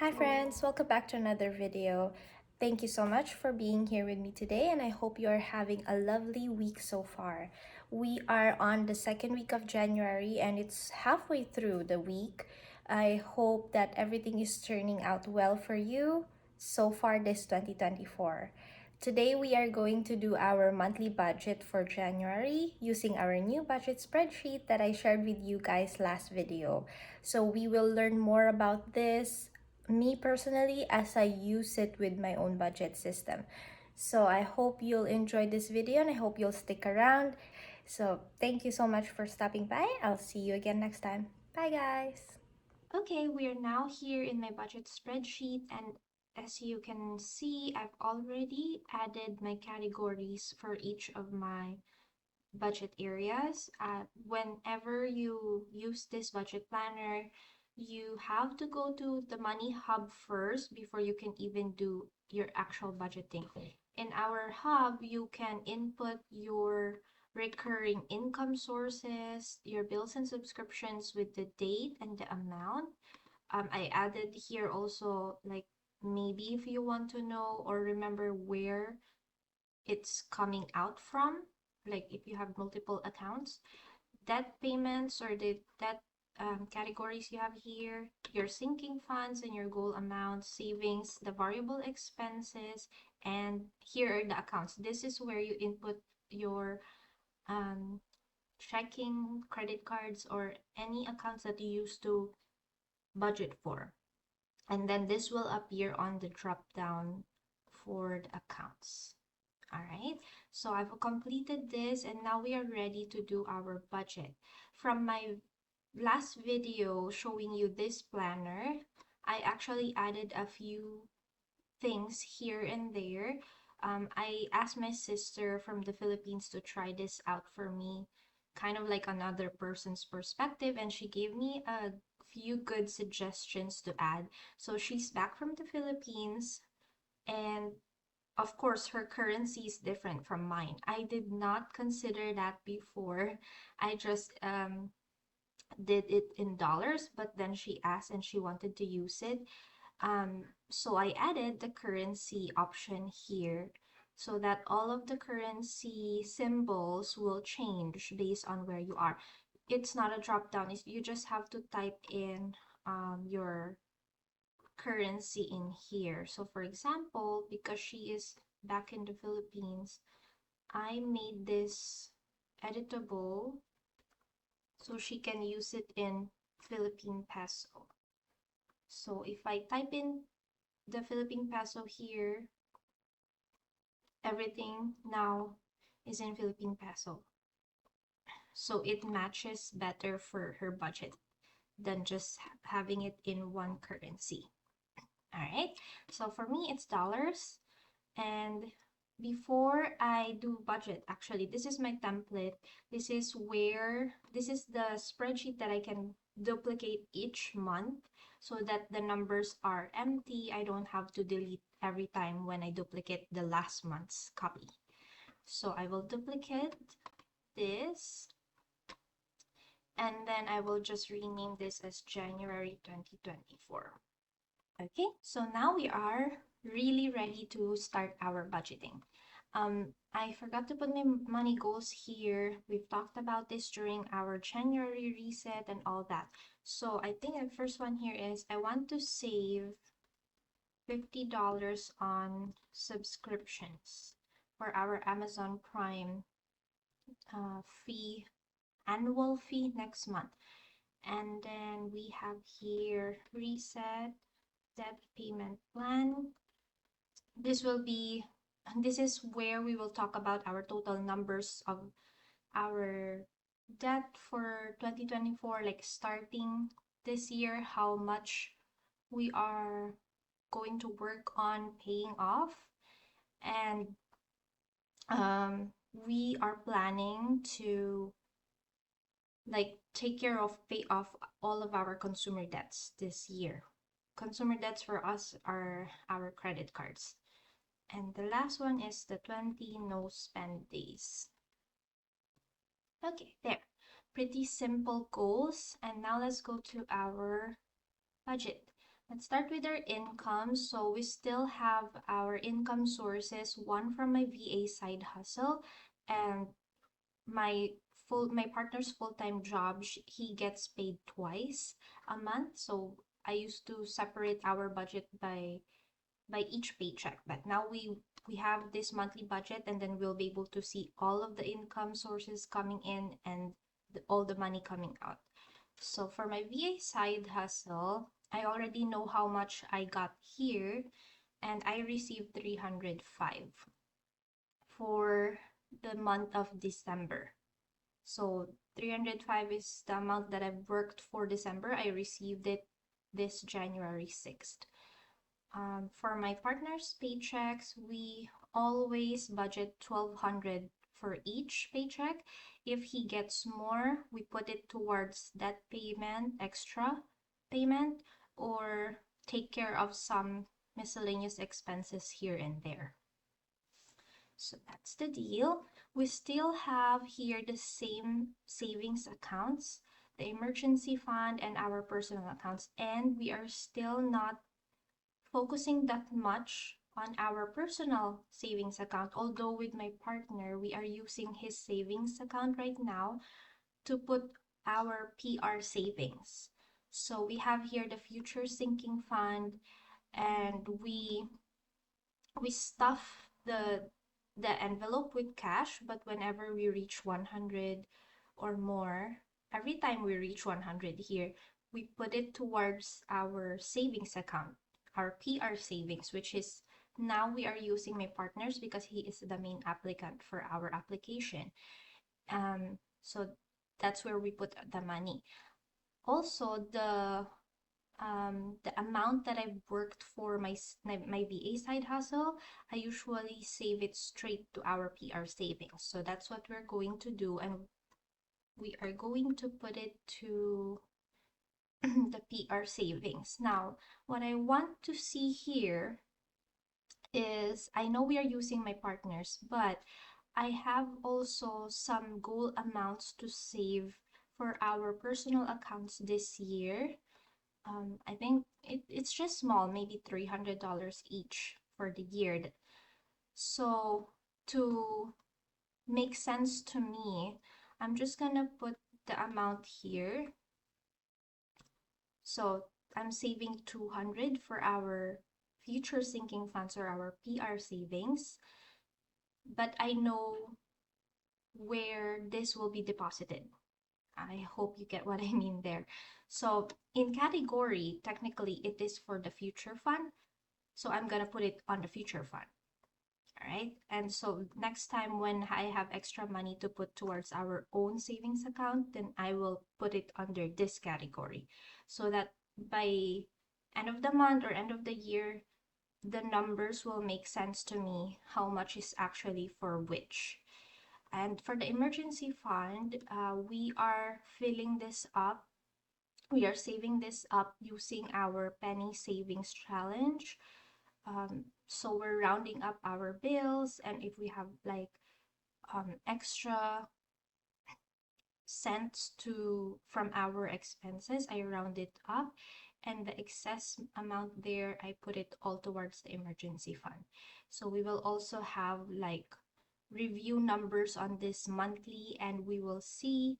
Hi friends, welcome back to another video. Thank you so much for being here with me today, and I hope you are having a lovely week so far. We are on the second week of January and it's halfway through the week. I hope that everything is turning out well for you so far this 2024. Today we are going to do our monthly budget for January using our new budget spreadsheet that I shared with you guys last video. So we will learn more about this, me personally, as I use it with my own budget system. So I hope you'll enjoy this video and I hope you'll stick around. So thank you so much for stopping by. I'll see you again next time. Bye guys. Okay, we're now here in my budget spreadsheet, and as you can see, I've already added my categories for each of my budget areas. Whenever you use this budget planner, you have to go to the Money Hub first before you can even do your actual budgeting. In our hub, you can input your recurring income sources, your bills and subscriptions with the date and the amount. I added here also, like, maybe if you want to know or remember where it's coming out from, like if you have multiple accounts, debt payments or the debt categories you have here, your sinking funds and your goal amount, savings, the variable expenses, and here are the accounts. This is where you input your um, checking, credit cards, or any accounts that you used to budget for. And then this will appear on the drop down for the accounts. All right, so I've completed this and now we are ready to do our budget. From my last video showing you this planner, I actually added a few things here and there. I asked my sister from the Philippines to try this out for me, kind of like another person's perspective, and she gave me a few good suggestions to add. So she's back from the Philippines, and of course her currency is different from mine. I did not consider that before. I just did it in dollars, but then she asked and she wanted to use it. So I added the currency option here so that all of the currency symbols will change based on where you are. It's not a drop down, you just have to type in your currency in here. So for example, because she is back in the Philippines, I made this editable so she can use it in Philippine peso. So if I type in the Philippine peso here, everything now is in Philippine peso. So it matches better for her budget than just having it in one currency. All right, so for me, it's dollars. And before I do budget, actually, this is my template. This is the spreadsheet that I can duplicate each month so that the numbers are empty. I don't have to delete every time when I duplicate the last month's copy. So I will duplicate this, and then I will just rename this as January 2024. Okay, so now we are really ready to start our budgeting. I forgot to put my money goals here. We've talked about this during our January reset and all that. So I think the first one here is I want to save $50 on subscriptions for our Amazon Prime fee, annual fee next month. And then we have here reset debt payment plan. This is where we will talk about our total numbers of our debt for 2024, like starting this year, how much we are going to work on paying off. And we are planning to like take care of, pay off all of our consumer debts this year. Consumer debts for us are our credit cards. And the last one is the 20 no spend days. Okay, there. Pretty simple goals. And now let's go to our budget. Let's start with our income. So we still have our income sources, one from my VA side hustle and my my partner's full-time job. He gets paid twice a month. So I used to separate our budget by each paycheck, but now we have this monthly budget, and then we'll be able to see all of the income sources coming in and all the money coming out. So for my VA side hustle, I already know how much I got here, and I received 305 for the month of December. So 305 is the amount that I've worked for December. I received it this January 6th. For my partner's paychecks, we always budget 1,200 for each paycheck. If he gets more, we put it towards that payment, extra payment, or take care of some miscellaneous expenses here and there. So that's the deal. We still have here the same savings accounts, the emergency fund and our personal accounts, and we are still not focusing that much on our personal savings account, although with my partner, we are using his savings account right now to put our PR savings. So we have here the future sinking fund, and we stuff the envelope with cash, but whenever we reach 100 or more, every time we reach 100 here, we put it towards our savings account, our PR savings, which is now we are using my partner's because he is the main applicant for our application. So that's where we put the money. Also, the amount that I've worked for my VA side hustle, I usually save it straight to our PR savings. So that's what we're going to do, and we are going to put it to the PR savings. Now, what I want to see here is, I know we are using my partners, but I have also some goal amounts to save for our personal accounts this year. I think it's just small, maybe $300 each for the year. So to make sense to me, I'm just gonna put the amount here. So I'm saving 200 for our future sinking funds or our PR savings, but I know where this will be deposited. I hope you get what I mean there. So in category, technically it is for the future fund. So I'm gonna put it on the future fund. All right. And so next time when I have extra money to put towards our own savings account, then I will put it under this category, so that by end of the month or end of the year, the numbers will make sense to me, how much is actually for which. And for the emergency fund, we are filling this up. We are saving this up using our penny savings challenge. So we're rounding up our bills, and if we have like extra cents from our expenses, I round it up, and the excess amount there, I put it all towards the emergency fund. So we will also have like review numbers on this monthly, and we will see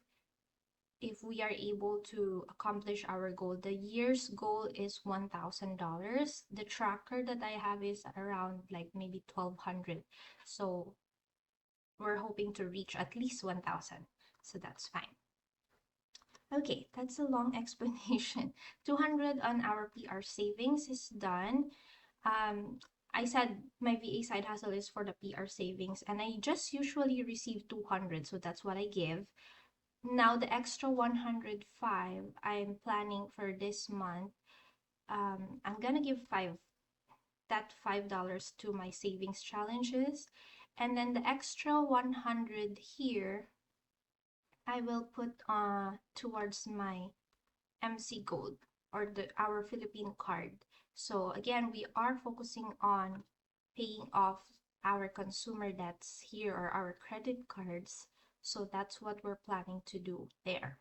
if we are able to accomplish our goal. The year's goal is $1,000. The tracker that I have is around like maybe 1,200. So we're hoping to reach at least 1,000. So that's fine. Okay, that's a long explanation. 200 on our PR savings is done. I said my VA side hustle is for the PR savings, and I just usually receive 200, so that's what I give. Now the extra 105 I'm planning for this month, I'm gonna give $5 to my savings challenges, and then the extra 100 here I will put towards my MC Gold, or our Philippine card. So again, we are focusing on paying off our consumer debts here, or our credit cards. So that's what we're planning to do there.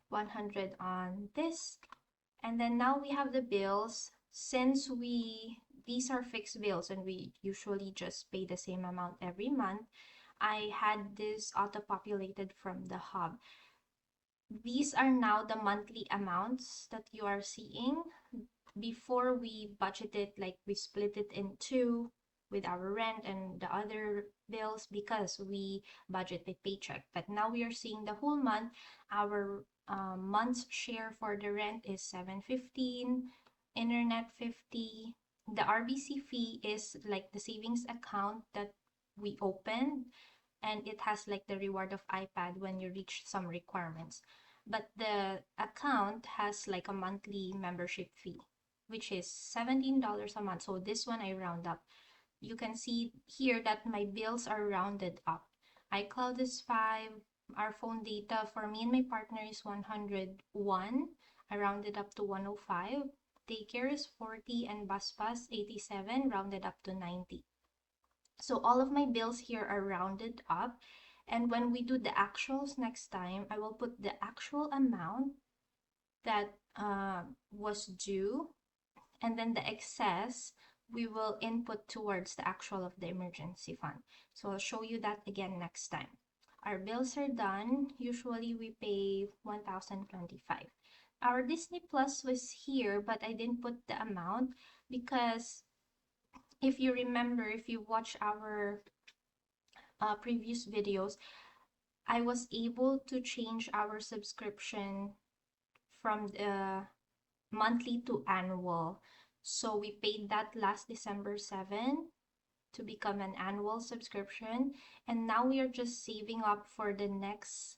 100 on this, And then now we have the bills. Since these are fixed bills and we usually just pay the same amount every month, I had this auto-populated from the hub. These are now the monthly amounts that you are seeing. Before we budgeted, like we split it in two with our rent and the other bills because we budget by paycheck. But now we are seeing the whole month. Our month's share for the rent is $7.15, internet 50. The RBC fee is like the savings account that we opened, and it has like the reward of iPad when you reach some requirements. But the account has like a monthly membership fee, which is $17 a month. So this one I round up. You can see here that my bills are rounded up. iCloud is 5. Our phone data for me and my partner is 101. I rounded up to 105. Daycare is 40 and bus pass 87, rounded up to 90. So all of my bills here are rounded up. And when we do the actuals next time, I will put the actual amount that was due, and then the excess we will input towards the actual of the emergency fund. So I'll show you that again next time. Our bills are done. Usually we pay $1,025. Our Disney Plus was here, but I didn't put the amount because if you remember, if you watch our previous videos, I was able to change our subscription from the monthly to annual. So we paid that last December 7 to become an annual subscription. And now we are just saving up for the next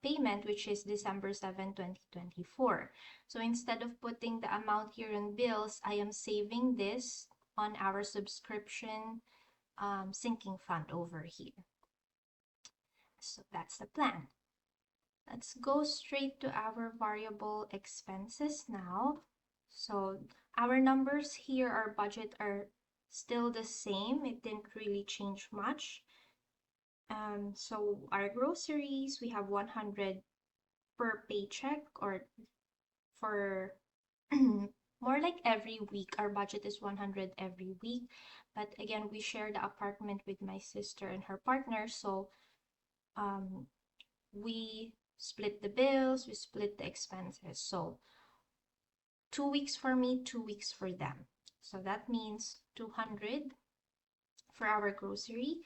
payment, which is December 7, 2024. So instead of putting the amount here in bills, I am saving this on our subscription sinking fund over here. So that's the plan. Let's go straight to our variable expenses now. So our numbers here, our budget are still the same. It didn't really change much. So our groceries, we have 100 per paycheck, or for more like every week. Our budget is 100 every week. But again, we share the apartment with my sister and her partner. So we split the bills, we split the expenses. So 2 weeks for me, 2 weeks for them. So that means 200 for our grocery.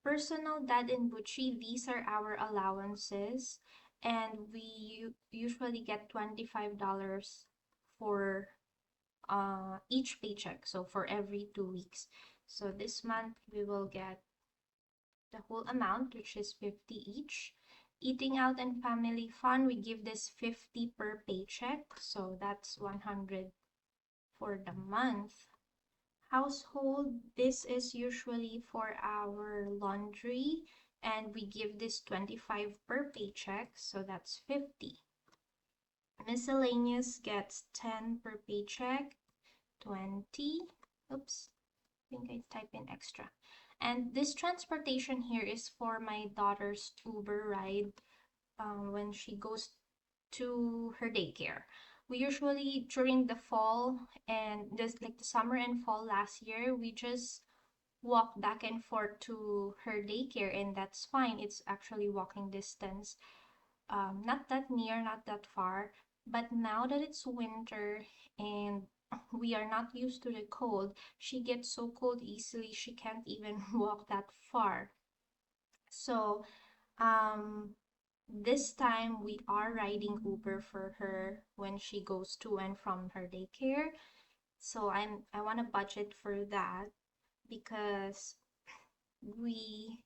Personal, dad, and Bucci, these are our allowances. And we usually get $25 for each paycheck. So for every 2 weeks. So this month we will get the whole amount, which is 50 each. Eating out and family fun, we give this 50 per paycheck, so that's 100 for the month. Household, this is usually for our laundry, and we give this 25 per paycheck, so that's 50. Miscellaneous gets 10 per paycheck, 20. Oops, I think I type in extra. And this transportation here is for my daughter's Uber ride when she goes to her daycare. We usually, during the fall and this, like the summer and fall last year, we just walk back and forth to her daycare, and that's fine. It's actually walking distance, not that near, not that far. But now that it's winter and we are not used to the cold, she gets so cold easily she can't even walk that far. So this time we are riding Uber for her when she goes to and from her daycare. So I want to budget for that because we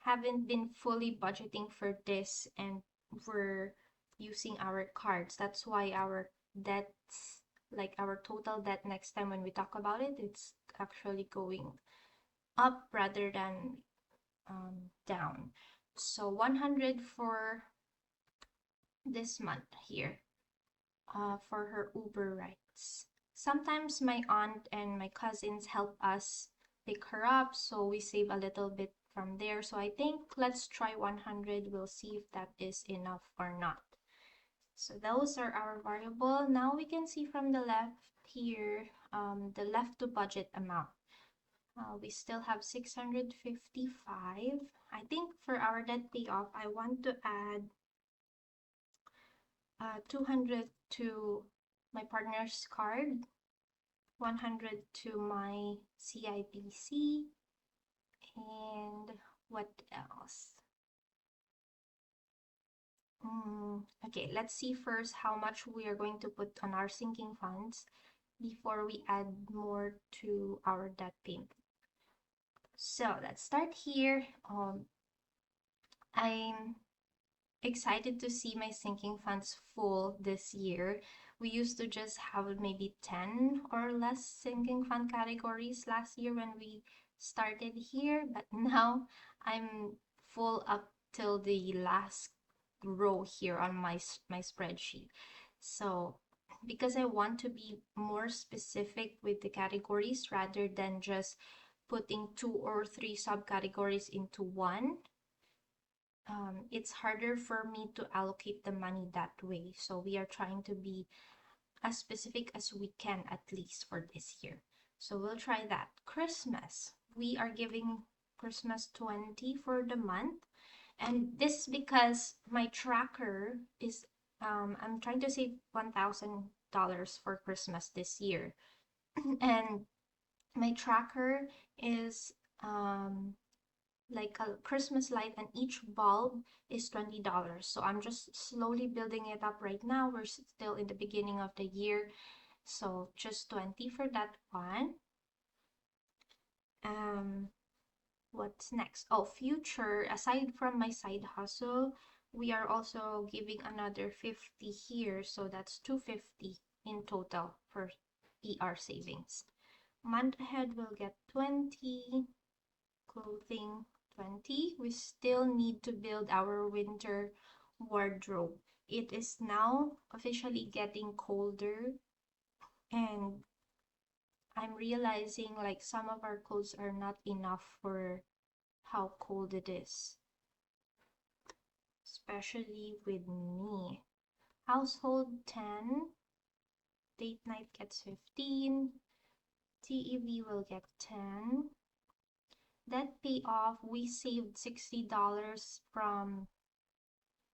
haven't been fully budgeting for this, and we're using our cards. That's why our debts, like our total debt next time when we talk about it, it's actually going up rather than down. So 100 for this month here for her Uber rides. Sometimes my aunt and my cousins help us pick her up, so we save a little bit from there. So I think let's try 100. We'll see if that is enough or not. So those are our variable. Now we can see from the left here, the left to budget amount. We still have 655. I think for our debt payoff, I want to add 200 to my partner's card, 100 to my CIBC, and what else? Okay, let's see first how much we are going to put on our sinking funds before we add more to our debt payment. So let's start here. I'm excited to see my sinking funds full this year. We used to just have maybe 10 or less sinking fund categories last year when we started here, but now I'm full up till the last row here on my spreadsheet. So because I want to be more specific with the categories rather than just putting 2 or 3 subcategories into one, it's harder for me to allocate the money that way. So we are trying to be as specific as we can, at least for this year. So we'll try that. Christmas. We are giving Christmas 20 for the month. And this is because my tracker is, I'm trying to save $1,000 for Christmas this year. And my tracker is like a Christmas light, and each bulb is $20. So I'm just slowly building it up right now. We're still in the beginning of the year. So just 20 for that one. What's next? Oh, future. Aside from my side hustle, we are also giving another 50 here. So that's 250 in total for ER savings. Month ahead, we'll get 20. Clothing 20. We still need to build our winter wardrobe. It is now officially getting colder, and I'm realizing like some of our clothes are not enough for how cold it is, especially with me. Household 10, date night gets 15, TEV will get 10. That payoff, we saved $60 from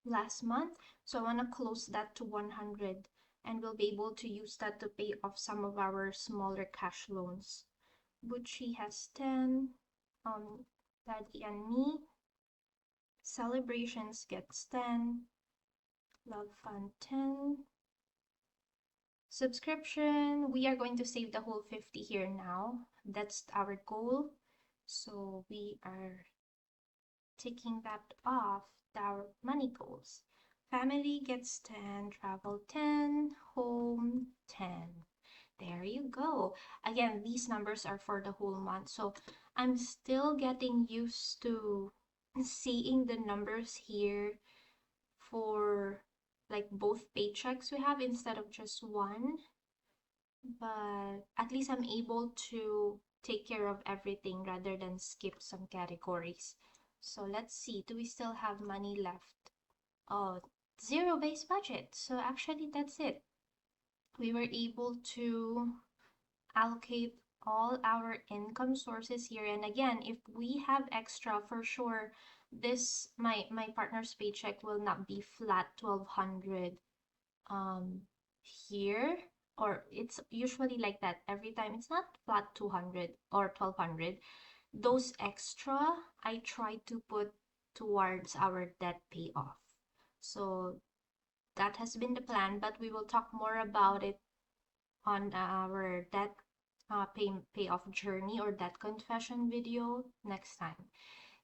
last month, so I want to close that to 100, and we'll be able to use that to pay off some of our smaller cash loans. Gucci has 10. Daddy and me. Celebrations gets 10. Love Fund 10. Subscription, we are going to save the whole 50 here now. That's our goal. So we are taking that off our money goals. Family gets 10, travel 10, home 10. There you go. Again, these numbers are for the whole month. So I'm still getting used to seeing the numbers here for like both paychecks we have instead of just one. But at least I'm able to take care of everything rather than skip some categories. So let's see, do we still have money left? Oh, zero-based budget. So actually that's it. We were able to allocate all our income sources here. And again, if we have extra, for sure, this my partner's paycheck will not be flat 1200 here, or it's usually like that every time. It's not flat 200 or 1200. Those extra I try to put towards our debt payoff. So that has been the plan, but we will talk more about it on our debt payoff journey or debt confession video next time.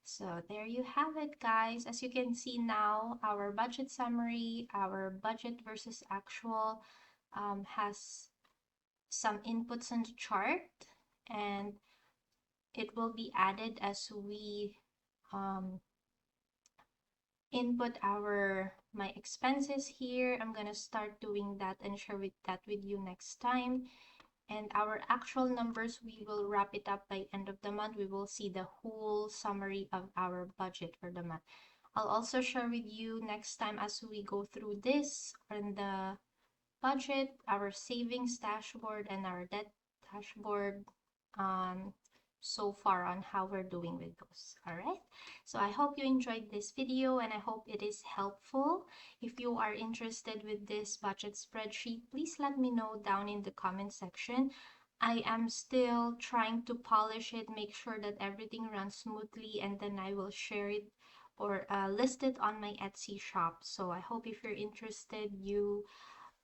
So there you have it, guys. As you can see now, our budget summary, our budget versus actual has some inputs on the chart, and it will be added as we input my expenses here. I'm gonna start doing that and share that with you next time. And our actual numbers, we will wrap it up by end of the month. We will see the whole summary of our budget for the month. I'll also share with you next time as we go through this on the budget, our savings dashboard, and our debt dashboard, um, so far on how we're doing with those. All right. So I hope you enjoyed this video and I hope it is helpful. If you are interested with this budget spreadsheet, please let me know down in the comment section. I am still trying to polish it, make sure that everything runs smoothly, and then I will share it or list it on my Etsy shop. So I hope if you're interested, you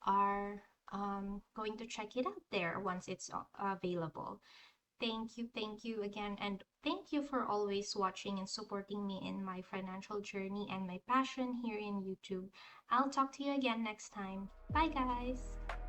are going to check it out there once it's available. Thank you again, and thank you for always watching and supporting me in my financial journey and my passion here in YouTube. I'll talk to you again next time. Bye, guys.